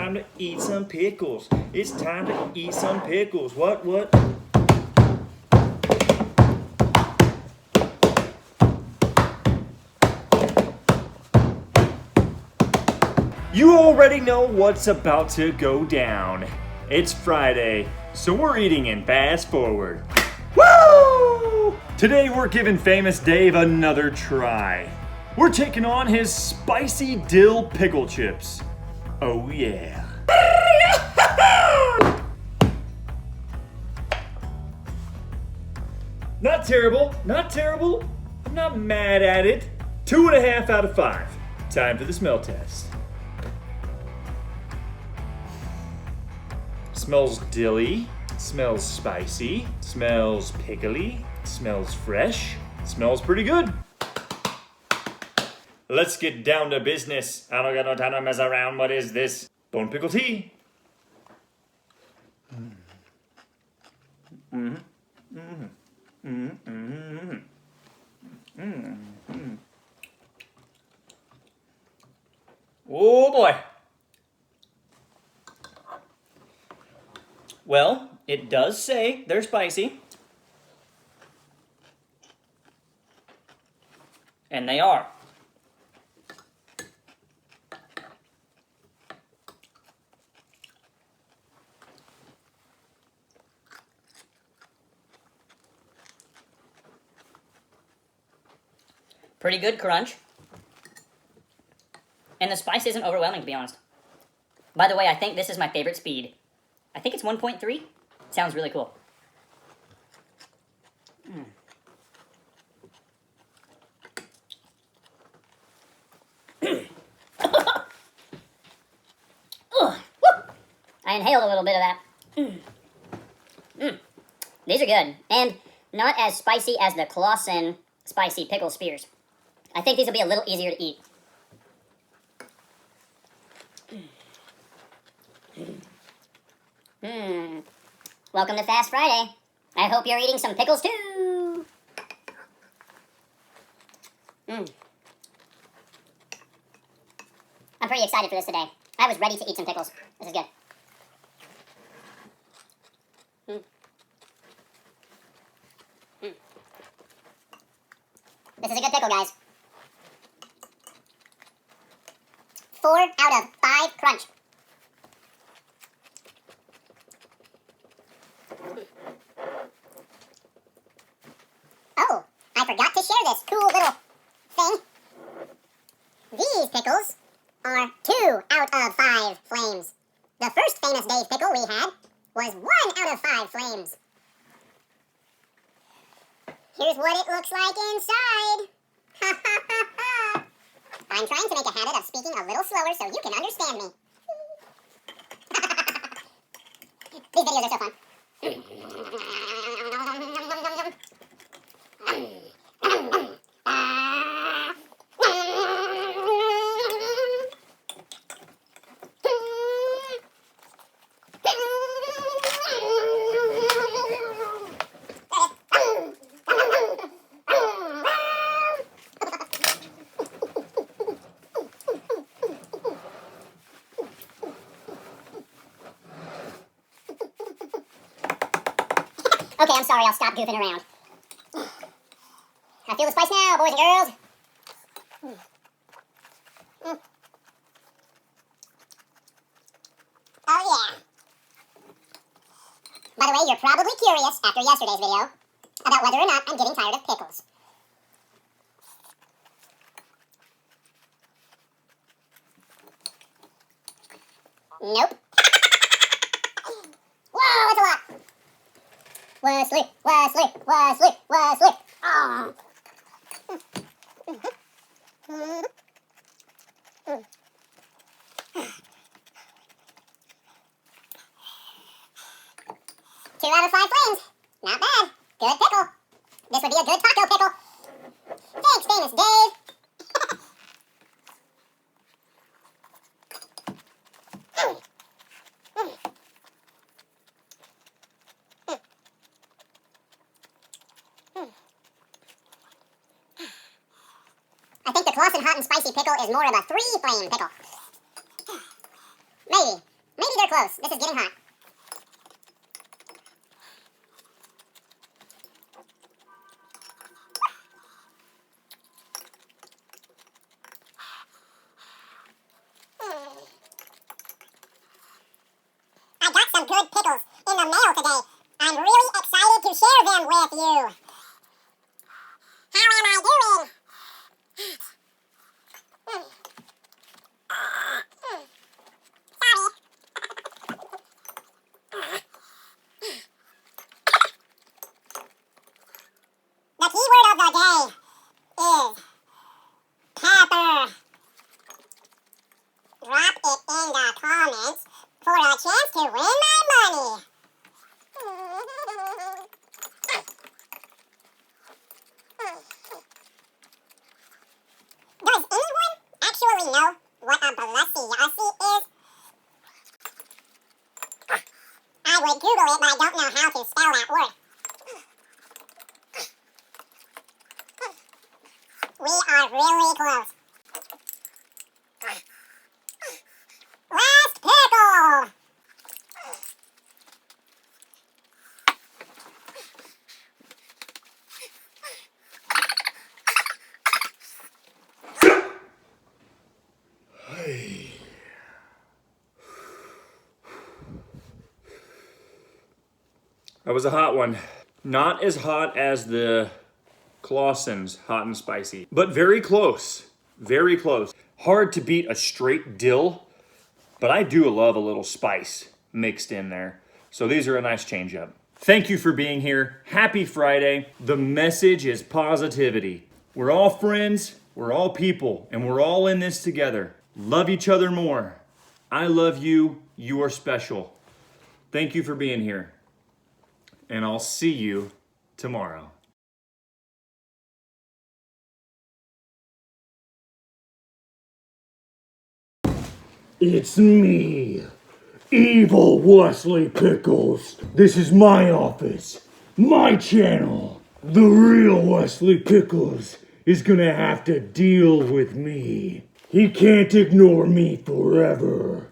time to eat some pickles. It's time to eat some pickles. What? You already know what's about to go down. It's Friday, so we're eating in fast forward. Woo! Today we're giving famous Dave another try. We're taking on his spicy dill pickle chips. Oh yeah. Not terrible, not terrible. I'm not mad at it. 2.5 out of 5. Time for the smell test. Smells dilly, smells spicy, smells pickly, smells fresh, smells pretty good. Let's get down to business. I don't got no time to mess around. What is this? Bone pickle tea. Oh boy. Well, it does say they're spicy. And they are. Pretty good crunch. And the spice isn't overwhelming, to be honest. By the way, I think this is my favorite speed. I think it's 1.3. Sounds really cool. I inhaled a little bit of that. These are good. And not as spicy as the Clausen spicy pickle spears. I think these will be a little easier to eat. Welcome to Fast Friday. I hope you're eating some pickles too. I'm pretty excited for this today. I was ready to eat some pickles. This is good. This is a good pickle, guys. 4 out of 5 crunch. Oh, I forgot to share this cool little thing. These pickles are 2 out of 5 flames. The first famous Dave pickle we had was 1 out of 5 flames. Here's what it looks like inside. I'm trying to make a habit of speaking a little slower so you can understand me. These videos are so fun. Okay, I'm sorry, I'll stop goofing around. I feel the spice now, boys and girls. Oh yeah. By the way, you're probably curious after yesterday's video about whether or not I'm getting tired of pickles. Nope. Whoa, that's a lot. Wesley. Oh. 2 out of 5 flames. Not bad. Good pickle. This would be a good taco pickle. Thanks, famous Dave. Clausen hot and spicy pickle is more of a 3-flame pickle. Maybe. Maybe they're close. This is getting hot. I got some good pickles in the mail today. I'm really excited to share them with you. How am I doing? Sorry. The keyword of the day is pepper. Drop it in the comments for a chance to win my money. Does anyone actually know what a blessy is? I would Google it, but I don't know how to spell that word. We are really close. Last pickle! That was a hot one. Not as hot as the Clausen's hot and spicy, but very close. Very close. Hard to beat a straight dill, but I do love a little spice mixed in there. So these are a nice change up. Thank you for being here. Happy Friday. The message is positivity. We're all friends, we're all people, and we're all in this together. Love each other more. I love you. You are special. Thank you for being here. And I'll see you tomorrow. It's me, Evil Wesley Pickles. This is my office, my channel. The real Wesley Pickles is gonna have to deal with me. He can't ignore me forever.